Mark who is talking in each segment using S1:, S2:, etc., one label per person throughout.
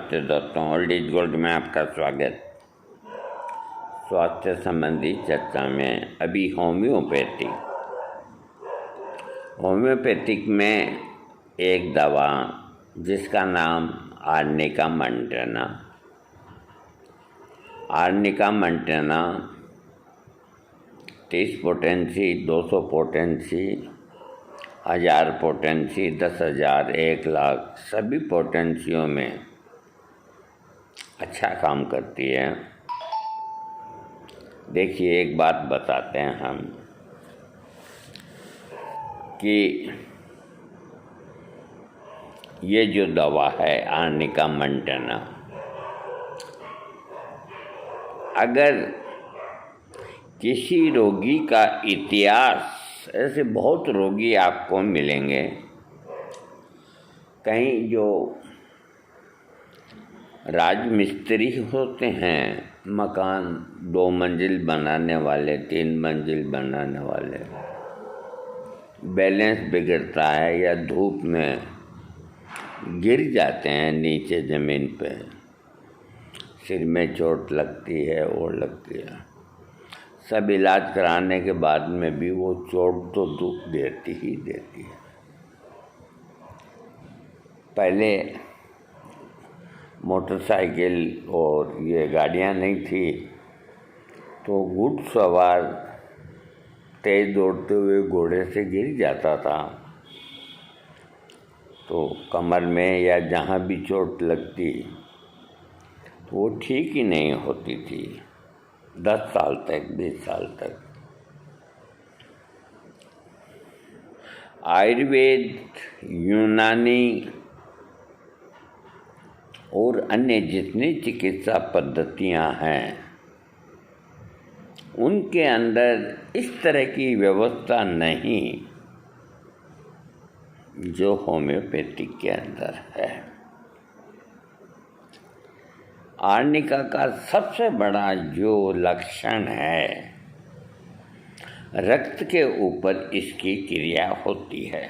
S1: नमस्ते दोस्तों, old is gold में आपका स्वागत। स्वास्थ्य संबंधी चर्चा में अभी होम्योपैथिक में एक दवा जिसका नाम arnica Mantena 30 potency, 200 potency, 1000 potency, 10,000, 1,00,000 सभी पोटेंसियों में अच्छा काम करती है। देखिए, एक बात बताते हैं हम कि ये जो दवा है आर्निका मंटेना, अगर किसी रोगी का इतिहास, ऐसे बहुत रोगी आपको मिलेंगे, कहीं जो राजमिस्त्री होते हैं, मकान 2 मंजिल बनाने वाले, 3 मंजिल बनाने वाले, बैलेंस बिगड़ता है या धूप में गिर जाते हैं नीचे ज़मीन पे, सिर में चोट लगती है और लगती है। सब इलाज कराने के बाद में भी वो चोट तो दुख देती ही देती है। पहले मोटरसाइकिल और ये गाड़ियाँ नहीं थी, तो घुड़सवार तेज दौड़ते हुए घोड़े से गिर जाता था तो कमर में या जहाँ भी चोट लगती तो वो ठीक ही नहीं होती थी 10 साल तक, 20 साल तक। आयुर्वेद, यूनानी और अन्य जितनी चिकित्सा पद्धतियां हैं, उनके अंदर इस तरह की व्यवस्था नहीं जो होम्योपैथिक के अंदर है। आर्निका का सबसे बड़ा जो लक्षण है, रक्त के ऊपर इसकी क्रिया होती है।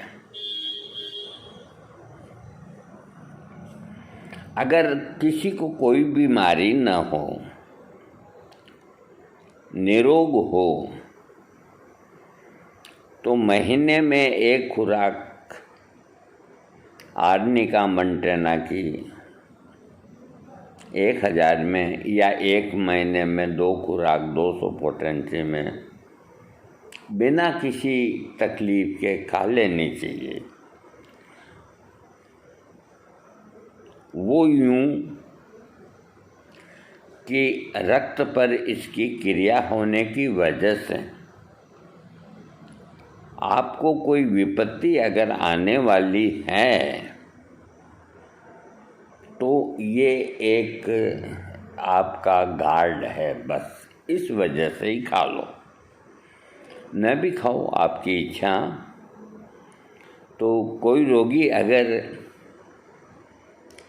S1: अगर किसी को कोई बीमारी न हो, निरोग हो, तो महीने में एक खुराक आर्निका मंटेना की 1000 में या 1 महीने में 2 खुराक 200 पोटेंसी में बिना किसी तकलीफ के खा लेनी चाहिए। वो यूं कि रक्त पर इसकी क्रिया होने की वजह से आपको कोई विपत्ति अगर आने वाली है तो ये एक आपका गार्ड है, बस इस वजह से ही खा लो। न भी खाओ, आपकी इच्छा। तो कोई रोगी अगर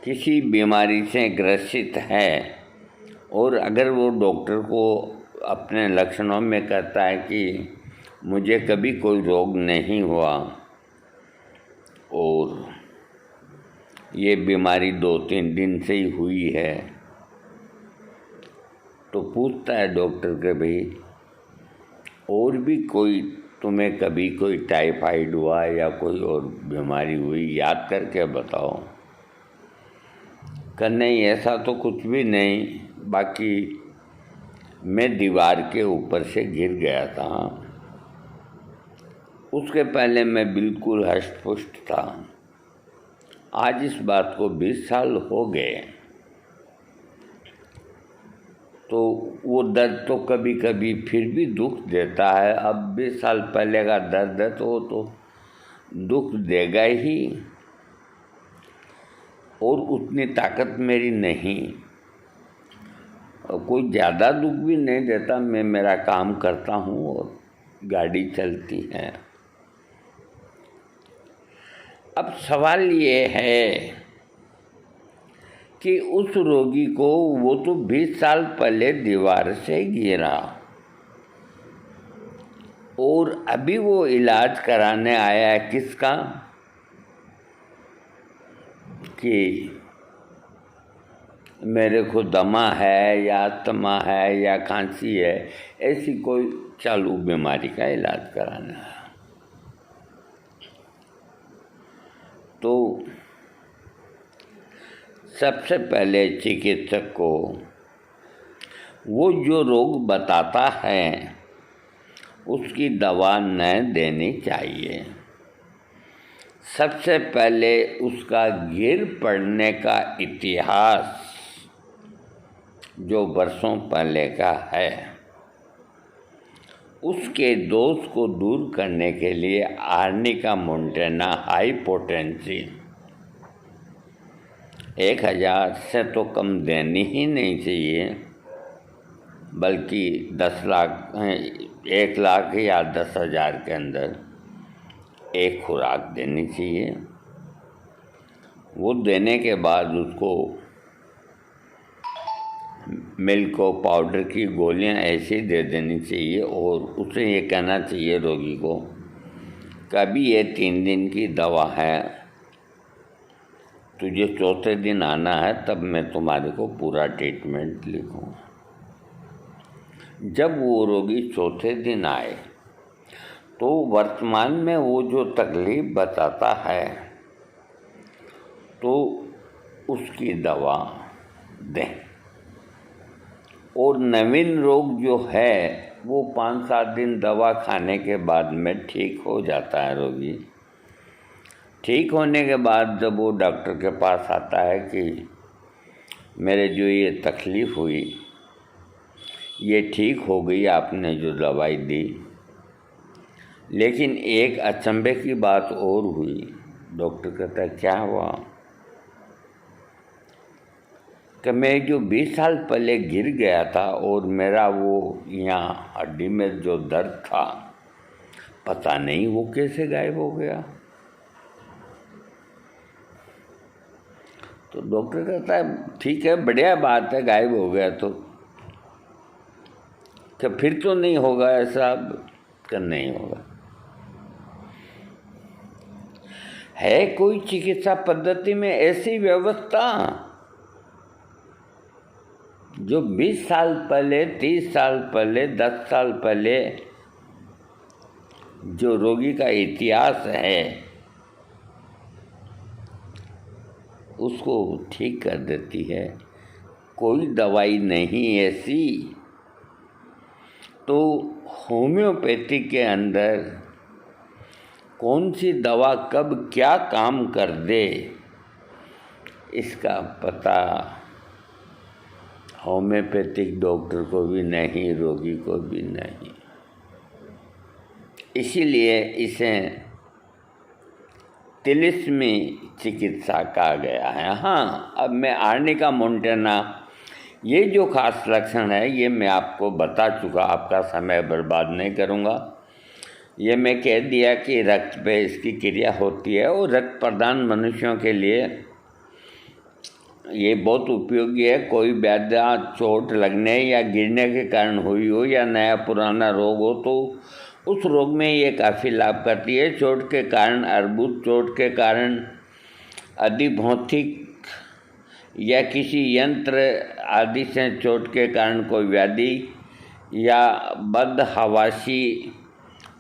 S1: किसी बीमारी से ग्रसित है और अगर वो डॉक्टर को अपने लक्षणों में कहता है कि मुझे कभी कोई रोग नहीं हुआ और ये बीमारी 2-3 दिन से ही हुई है, तो पूछता है डॉक्टर के भाई और भी कोई तुम्हें कभी कोई टाइफाइड हुआ या कोई और बीमारी हुई, याद करके बताओ। कि नहीं, ऐसा तो कुछ भी नहीं, बाकी मैं दीवार के ऊपर से गिर गया था, उसके पहले मैं बिल्कुल हष्ट-पुष्ट था। आज इस बात को 20 साल हो गए, तो वो दर्द तो कभी कभी फिर भी दुख देता है। अब 20 साल पहले का दर्द है तो वो तो दुख देगा ही, और उतनी ताकत मेरी नहीं, कोई ज़्यादा दुख भी नहीं देता। मैं मेरा काम करता हूँ और गाड़ी चलती है। अब सवाल ये है कि उस रोगी को, वो तो 20 साल पहले दीवार से गिरा और अभी वो इलाज कराने आया है किसका, कि मेरे को दमा है या अस्थमा है या खांसी है, ऐसी कोई चालू बीमारी का इलाज कराना है। तो सबसे पहले चिकित्सक को वो जो रोग बताता है उसकी दवा न देनी चाहिए। सबसे पहले उसका गिर पड़ने का इतिहास जो वर्षों पहले का है, उसके दोष को दूर करने के लिए आर्निका मोंटेना हाई पोटेंसी 1000 से तो कम देनी ही नहीं चाहिए, बल्कि 10 लाख 1 लाख या 10,000 के अंदर एक खुराक देनी चाहिए। वो देने के बाद उसको मिल्क और पाउडर की गोलियां ऐसी दे देनी चाहिए और उसे ये कहना चाहिए रोगी को, कभी ये 3 दिन की दवा है, तुझे चौथे दिन आना है तब मैं तुम्हारे को पूरा ट्रीटमेंट लिखूँगा। जब वो रोगी चौथे दिन आए तो वर्तमान में वो जो तकलीफ बताता है तो उसकी दवा दें। और नवीन रोग जो है वो 5-7 दिन दवा खाने के बाद में ठीक हो जाता है रोगी। ठीक होने के बाद जब वो डॉक्टर के पास आता है कि मेरे जो ये तकलीफ़ हुई ये ठीक हो गई, आपने जो दवाई दी, लेकिन एक अचंभे की बात और हुई। डॉक्टर कहता है क्या हुआ? कि मैं जो 20 साल पहले गिर गया था और मेरा वो यहाँ हड्डी में जो दर्द था, पता नहीं वो कैसे गायब हो गया। तो डॉक्टर कहता है ठीक है, बढ़िया बात है, गायब हो गया तो क्या फिर तो नहीं होगा ऐसा? क्या नहीं होगा? है कोई चिकित्सा पद्धति में ऐसी व्यवस्था जो 20 साल पहले, 30 साल पहले, 10 साल पहले जो रोगी का इतिहास है उसको ठीक कर देती है? कोई दवाई नहीं ऐसी। तो होम्योपैथी के अंदर कौन सी दवा कब क्या काम कर दे इसका पता होम्योपैथिक डॉक्टर को भी नहीं, रोगी को भी नहीं। इसीलिए इसे तिलिस्मी चिकित्सा कहा गया है। हाँ, अब मैं आर्निका मोंटेना ये जो खास लक्षण है ये मैं आपको बता चुका, आपका समय बर्बाद नहीं करूँगा। ये मैं कह दिया कि रक्त पे इसकी क्रिया होती है और रक्त प्रदान मनुष्यों के लिए ये बहुत उपयोगी है। कोई व्याधा चोट लगने या गिरने के कारण हुई हो या नया पुराना रोग हो तो उस रोग में ये काफ़ी लाभ करती है। चोट के कारण, अर्बुद चोट के कारण, अधिभौतिक या किसी यंत्र आदि से चोट के कारण कोई व्याधि या बदहवासी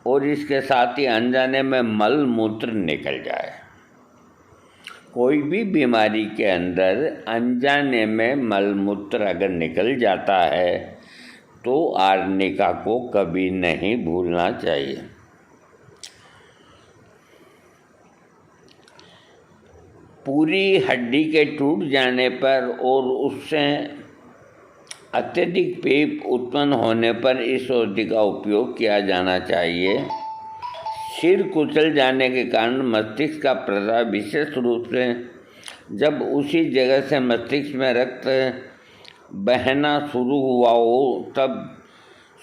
S1: और इसके साथ ही अनजाने में मल मूत्र निकल जाए। कोई भी बीमारी के अंदर अनजाने में मल मूत्र अगर निकल जाता है तो आर्निका को कभी नहीं भूलना चाहिए। पूरी हड्डी के टूट जाने पर और उससे अत्यधिक पीप उत्पन्न होने पर इस औषधि का उपयोग किया जाना चाहिए। सिर कुचल जाने के कारण मस्तिष्क का प्रसार, विशेष रूप से जब उसी जगह से मस्तिष्क में रक्त बहना शुरू हुआ हो, तब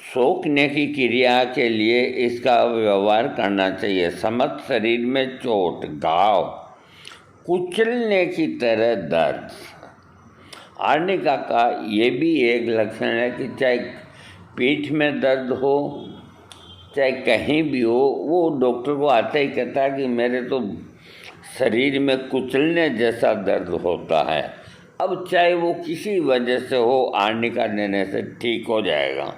S1: सोखने की क्रिया के लिए इसका व्यवहार करना चाहिए। समस्त शरीर में चोट, घाव, कुचलने की तरह दर्द, आर्निका का ये भी एक लक्षण है कि चाहे पीठ में दर्द हो, चाहे कहीं भी हो, वो डॉक्टर को आता ही कहता है कि मेरे तो शरीर में कुचलने जैसा दर्द होता है। अब चाहे वो किसी वजह से हो, आर्निका देने से ठीक हो जाएगा।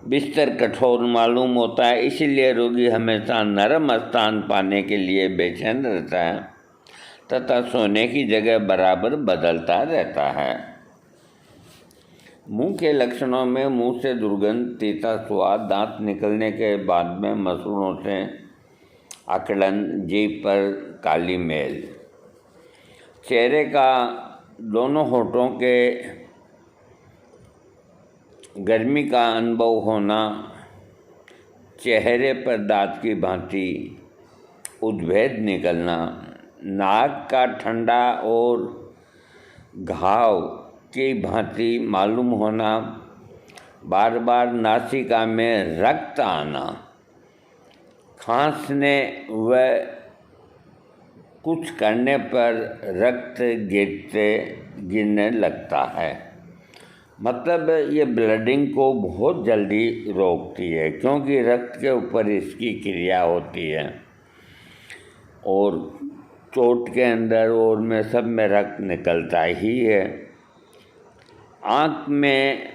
S1: बिस्तर कठोर मालूम होता है, इसीलिए रोगी हमेशा नरम स्थान पाने के लिए बेचैन रहता है तथा सोने की जगह बराबर बदलता रहता है। मुंह के लक्षणों में मुंह से दुर्गंध, तीता स्वाद, दांत निकलने के बाद में मसूड़ों से अकड़न, जीभ पर काली मेल, चेहरे का दोनों होठों के गर्मी का अनुभव होना, चेहरे पर दांत की भांति उद्भेद निकलना, नाक का ठंडा और घाव की भांति मालूम होना, बार बार नासिका में रक्त आना, खांसने व कुछ करने पर रक्त गिरने लगता है। मतलब ये ब्लडिंग को बहुत जल्दी रोकती है, क्योंकि रक्त के ऊपर इसकी क्रिया होती है और चोट के अंदर और में सब में रक्त निकलता ही है। आँख में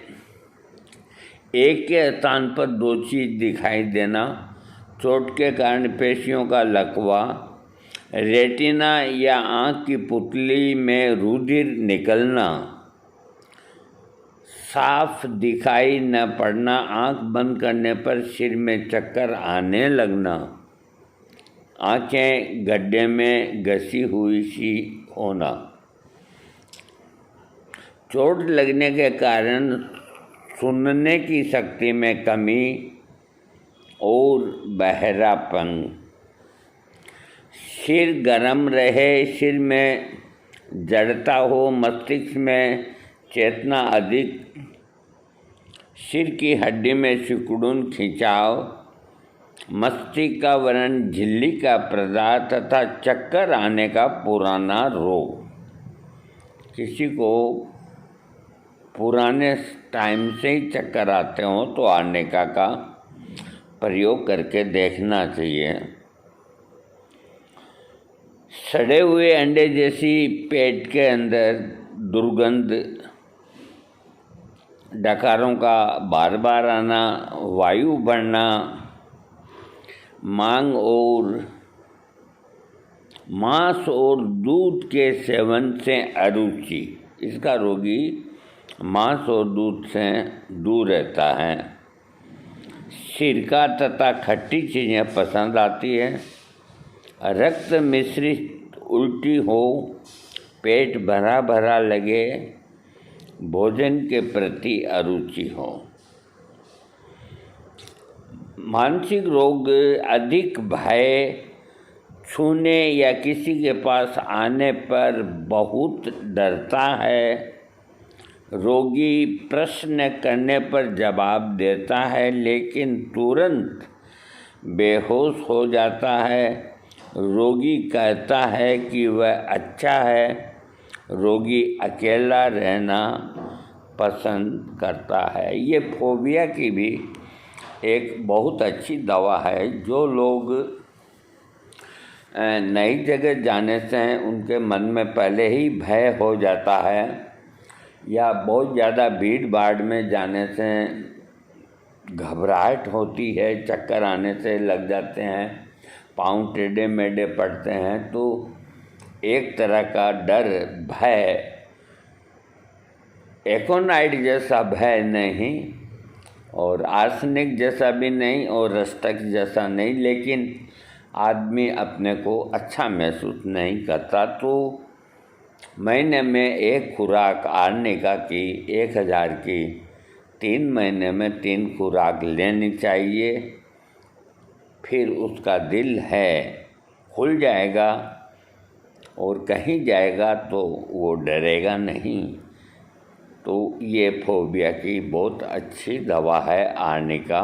S1: एक के स्थान पर दो चीज़ दिखाई देना, चोट के कारण पेशियों का लकवा, रेटिना या आँख की पुतली में रुधिर निकलना, साफ दिखाई न पड़ना, आँख बंद करने पर सिर में चक्कर आने लगना, आँखें गड्ढे में घसी हुई सी होना, चोट लगने के कारण सुनने की शक्ति में कमी और बहरापन, सिर गरम रहे, सिर में जड़ता हो, मस्तिष्क में चेतना अधिक, सिर की हड्डी में सिकुड़न, खिंचाव, मस्तिष्क का वर्ण झिल्ली का प्रदाह तथा चक्कर आने का पुराना रोग। किसी को पुराने टाइम से ही चक्कर आते हों तो आर्निका का प्रयोग करके देखना चाहिए। सड़े हुए अंडे जैसी पेट के अंदर दुर्गंध, डकारों का बार बार आना, वायु बढ़ना, मांस और दूध के सेवन से अरुचि, इसका रोगी मांस और दूध से दूर रहता है। सिरका तथा खट्टी चीज़ें पसंद आती है, रक्त मिश्रित उल्टी हो, पेट भरा भरा लगे, भोजन के प्रति अरुचि हो। मानसिक रोग, अधिक भय, छूने या किसी के पास आने पर बहुत डरता है, रोगी प्रश्न करने पर जवाब देता है लेकिन तुरंत बेहोश हो जाता है, रोगी कहता है कि वह अच्छा है, रोगी अकेला रहना पसंद करता है। ये फोबिया की भी एक बहुत अच्छी दवा है। जो लोग नई जगह जाने से उनके मन में पहले ही भय हो जाता है या बहुत ज़्यादा भीड़ भाड़ में जाने से घबराहट होती है, चक्कर आने से लग जाते हैं, पाँव टेढ़े मेढ़े पड़ते हैं, तो एक तरह का डर, भय, एकोनाइट जैसा भय नहीं और आर्सेनिक जैसा भी नहीं और रस्टक जैसा नहीं, लेकिन आदमी अपने को अच्छा महसूस नहीं करता। तो महीने में एक खुराक आर्निका की 1000 की 3 महीने में 3 खुराक लेनी चाहिए। फिर उसका दिल है खुल जाएगा और कहीं जाएगा तो वो डरेगा नहीं। तो ये फोबिया की बहुत अच्छी दवा है आर्निका।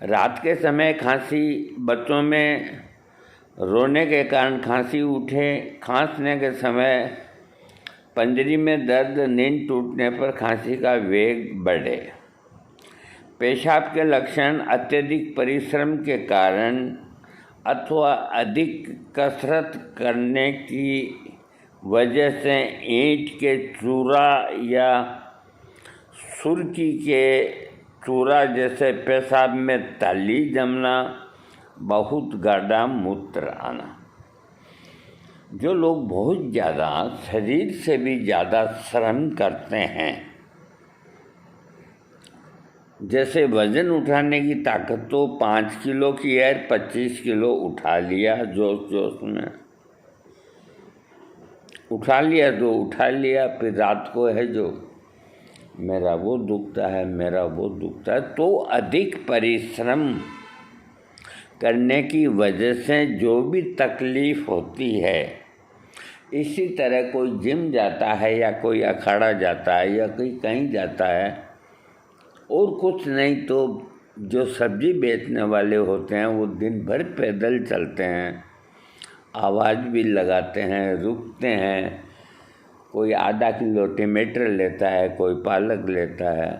S1: रात के समय खांसी, बच्चों में रोने के कारण खांसी उठे, खांसने के समय पंजरी में दर्द, नींद टूटने पर खांसी का वेग बढ़े, पेशाब के लक्षण, अत्यधिक परिश्रम के कारण अथवा अधिक कसरत करने की वजह से ईंट के चूरा या सुर्खी के चूरा जैसे पेशाब में तली जमना, बहुत गाढ़ा मूत्र आना। जो लोग बहुत ज़्यादा शरीर से भी ज़्यादा श्रम करते हैं, जैसे वज़न उठाने की ताकत तो 5 किलो की है, 25 किलो उठा लिया, जोश में उठा लिया तो उठा लिया, फिर रात को है जो मेरा वो दुखता है, मेरा वो दुखता है, तो अधिक परिश्रम करने की वजह से जो भी तकलीफ़ होती है, इसी तरह कोई जिम जाता है या कोई अखाड़ा जाता है या कोई कहीं जाता है, और कुछ नहीं तो जो सब्जी बेचने वाले होते हैं वो दिन भर पैदल चलते हैं, आवाज़ भी लगाते हैं, रुकते हैं, कोई आधा किलो टमाटर लेता है, कोई पालक लेता है,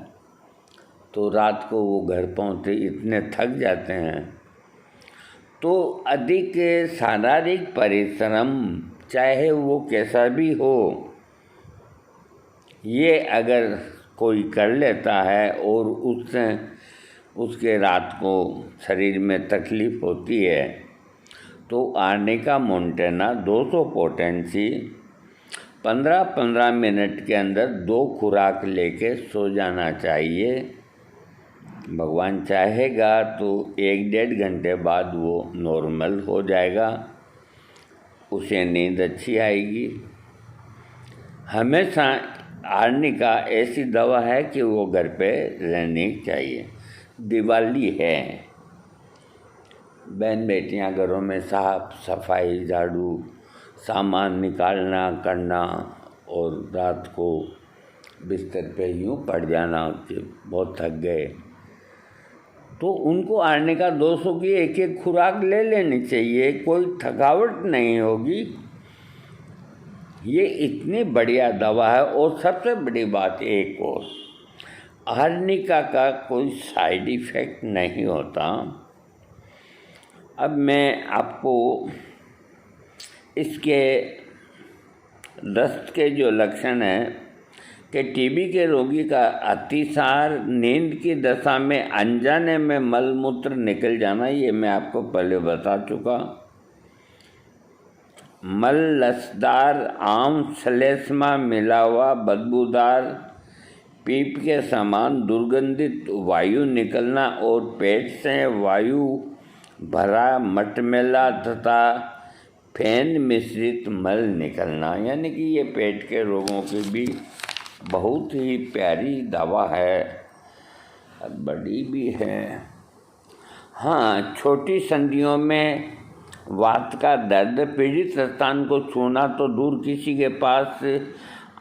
S1: तो रात को वो घर पहुँचते इतने थक जाते हैं। तो अधिक शारीरिक परिश्रम चाहे वो कैसा भी हो, ये अगर कोई कर लेता है और उससे उसके रात को शरीर में तकलीफ़ होती है, तो आर्निका मोंटेना 200 पोटेंसी 15-15 मिनट के अंदर 2 खुराक लेके सो जाना चाहिए। भगवान चाहेगा तो 1-1.5 घंटे बाद वो नॉर्मल हो जाएगा, उसे नींद अच्छी आएगी। हमेशा आर्निका ऐसी दवा है कि वो घर पे रहनी चाहिए। दिवाली है, बहन बेटियां घरों में साफ सफाई, झाड़ू, सामान निकालना करना, और रात को बिस्तर पे यूँ पड़ जाना कि बहुत थक गए, तो उनको आर्निका 200 की एक खुराक ले लेनी चाहिए, कोई थकावट नहीं होगी। ये इतनी बढ़िया दवा है। और सबसे बड़ी बात एक और, आर्निका का कोई साइड इफ़ेक्ट नहीं होता। अब मैं आपको इसके दस्त के जो लक्षण हैं कि टीबी के रोगी का अतिसार, नींद की दशा में अनजाने में मलमूत्र निकल जाना, ये मैं आपको पहले बता चुका। मल लसदार, आम श्लेष्मा मिला हुआ बदबूदार पीप के समान दुर्गंधित वायु निकलना, और पेट से वायु भरा मटमैला तथा फेन मिश्रित मल निकलना, यानी कि ये पेट के रोगों की भी बहुत ही प्यारी दवा है, बड़ी भी है। हाँ, छोटी संधियों में वात का दर्द, पीड़ित स्थान को छूना तो दूर, किसी के पास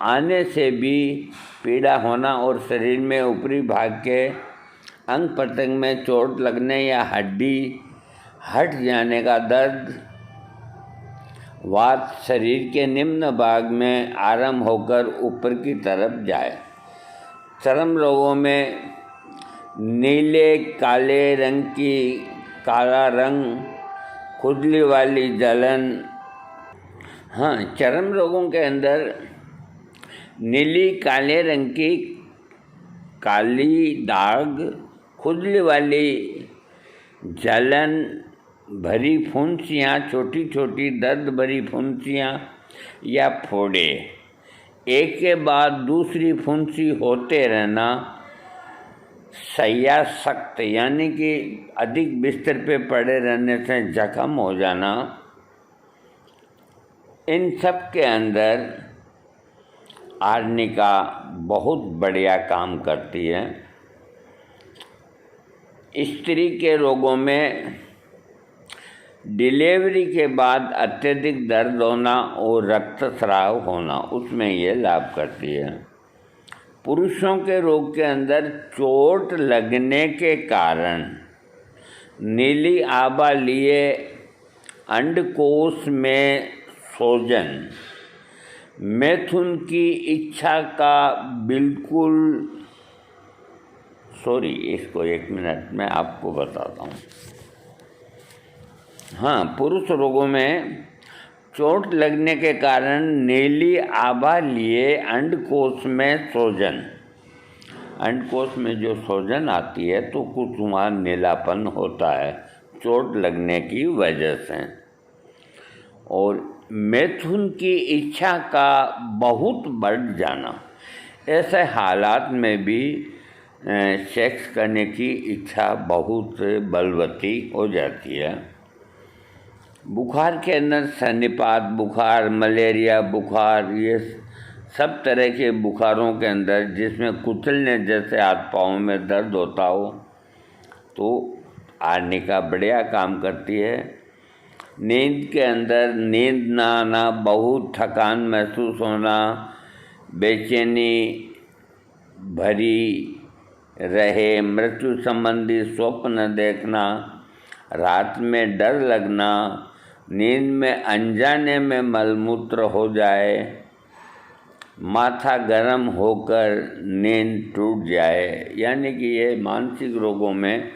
S1: आने से भी पीड़ा होना, और शरीर में ऊपरी भाग के अंग प्रत्यंग में चोट लगने या हड्डी हट जाने का दर्द, वात शरीर के निम्न भाग में आरंभ होकर ऊपर की तरफ जाए। चर्म रोगों में नीले काले रंग की काला रंग, खुजली वाली जलन। हाँ, चर्म रोगों के अंदर नीली काले रंग की काली दाग, खुजली वाली जलन, भरी फुंसियाँ, छोटी छोटी दर्द भरी फुंसियाँ या फोड़े, एक के बाद दूसरी फुंसी होते रहना, शैया सख्त यानी कि अधिक बिस्तर पे पड़े रहने से जख्म हो जाना, इन सब के अंदर आर्निका बहुत बढ़िया काम करती है। स्त्री के रोगों में डिलीवरी के बाद अत्यधिक दर्द होना और रक्तस्राव होना, उसमें ये लाभ करती है। पुरुषों के रोग के अंदर चोट लगने के कारण नीली आभा लिए अंडकोश में सूजन, मैथुन की इच्छा का बिल्कुल, इसको 1 मिनट में आपको बताता हूँ। हाँ, पुरुष रोगों में चोट लगने के कारण नीली आभा लिए अंडकोश में सूजन, अंडकोश में जो सूजन आती है तो कुछ वहाँ नीलापन होता है चोट लगने की वजह से। और मैथुन की इच्छा का बहुत बढ़ जाना, ऐसे हालात में भी सेक्स करने की इच्छा बहुत बलवती हो जाती है। बुखार के अंदर सन्निपात बुखार, मलेरिया बुखार, ये सब तरह के बुखारों के अंदर जिसमें कुचलने जैसे हाथ पाँव में दर्द होता हो तो आर्निका बढ़िया काम करती है। नींद के अंदर नींद ना आना, बहुत थकान महसूस होना, बेचैनी भरी रहे, मृत्यु संबंधी स्वप्न देखना, रात में डर लगना, नींद में अनजाने में मलमूत्र हो जाए, माथा गर्म होकर नींद टूट जाए, यानी कि ये मानसिक रोगों में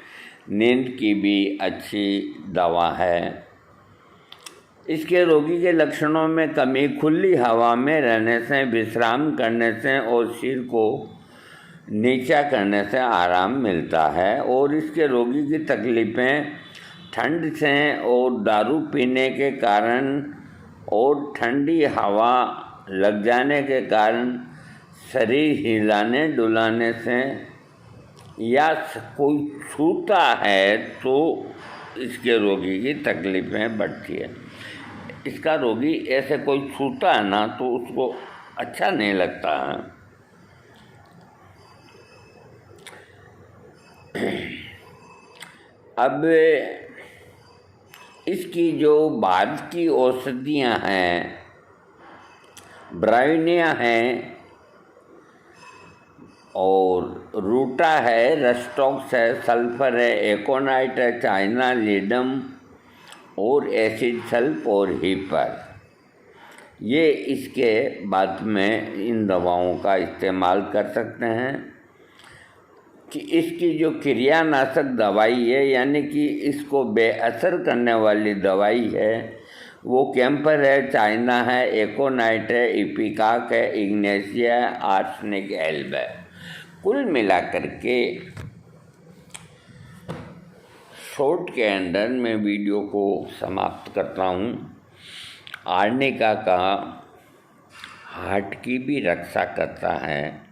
S1: नींद की भी अच्छी दवा है। इसके रोगी के लक्षणों में कमी, खुली हवा में रहने से, विश्राम करने से और सिर को नीचा करने से आराम मिलता है। और इसके रोगी की तकलीफ़ें ठंड से और दारू पीने के कारण और ठंडी हवा लग जाने के कारण, शरीर हिलाने डुलाने से, या कोई छूता है तो इसके रोगी की तकलीफ़ें बढ़ती है। इसका रोगी ऐसे कोई छूता है ना तो उसको अच्छा नहीं लगता है। अब इसकी जो बाद की औषधियाँ हैं, ब्रायोनिया हैं और रूटा है, रस्टॉक्स है, सल्फर है, एकोनाइट है, चाइना लीडम और एसिड सल्फ और हीपर, ये इसके बाद में इन दवाओं का इस्तेमाल कर सकते हैं। कि इसकी जो क्रियानाशक दवाई है, यानी कि इसको बेअसर करने वाली दवाई है, वो कैम्पर है, चाइना है, एकोनाइट है, इपिकाक है, इग्नेशिया है, आर्सेनिक एल्ब है। कुल मिलाकर के शॉर्ट के अंदर मैं वीडियो को समाप्त करता हूँ। आर्निका का हार्ट की भी रक्षा करता है,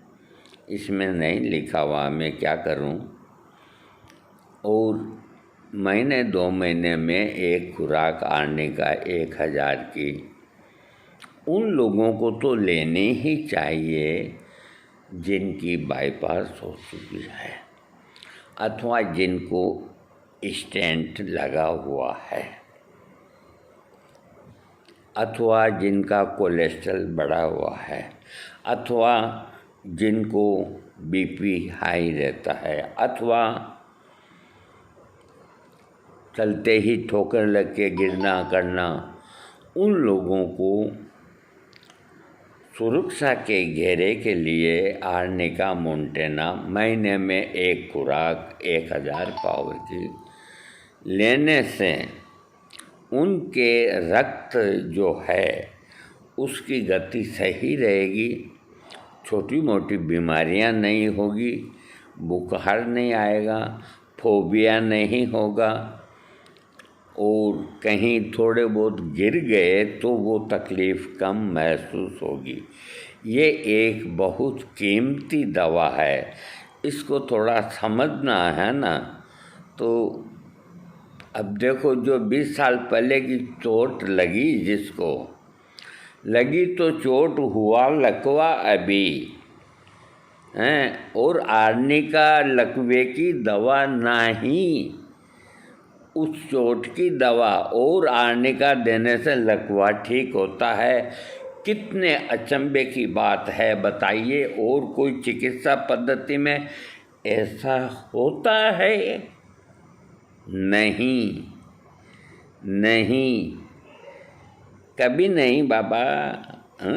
S1: इसमें नहीं लिखा हुआ मैं क्या करूँ। और महीने 2 महीने में एक खुराक आर्निका 1000 की उन लोगों को तो लेनी ही चाहिए जिनकी बाईपास हो चुकी है अथवा जिनको स्टेंट लगा हुआ है अथवा जिनका कोलेस्ट्रॉल बढ़ा हुआ है अथवा जिनको बीपी हाई रहता है अथवा चलते ही ठोकर लग के गिरना करना, उन लोगों को सुरक्षा के घेरे के लिए आर्निका मोंटेना महीने में एक खुराक 1000 पावर की लेने से उनके रक्त जो है उसकी गति सही रहेगी, छोटी मोटी बीमारियां नहीं होगी, बुखार नहीं आएगा, फोबिया नहीं होगा और कहीं थोड़े बहुत गिर गए तो वो तकलीफ़ कम महसूस होगी। ये एक बहुत कीमती दवा है, इसको थोड़ा समझना है ना। तो अब देखो, जो 20 साल पहले की चोट लगी, जिसको लगी तो चोट हुआ लकवा अभी हैं, और आर्निका लकवे की दवा नहीं, उस चोट की दवा और आर्निका देने से लकवा ठीक होता है। कितने अचंभे की बात है बताइए। और कोई चिकित्सा पद्धति में ऐसा होता है? नहीं, नहीं, कभी नहीं बाबा।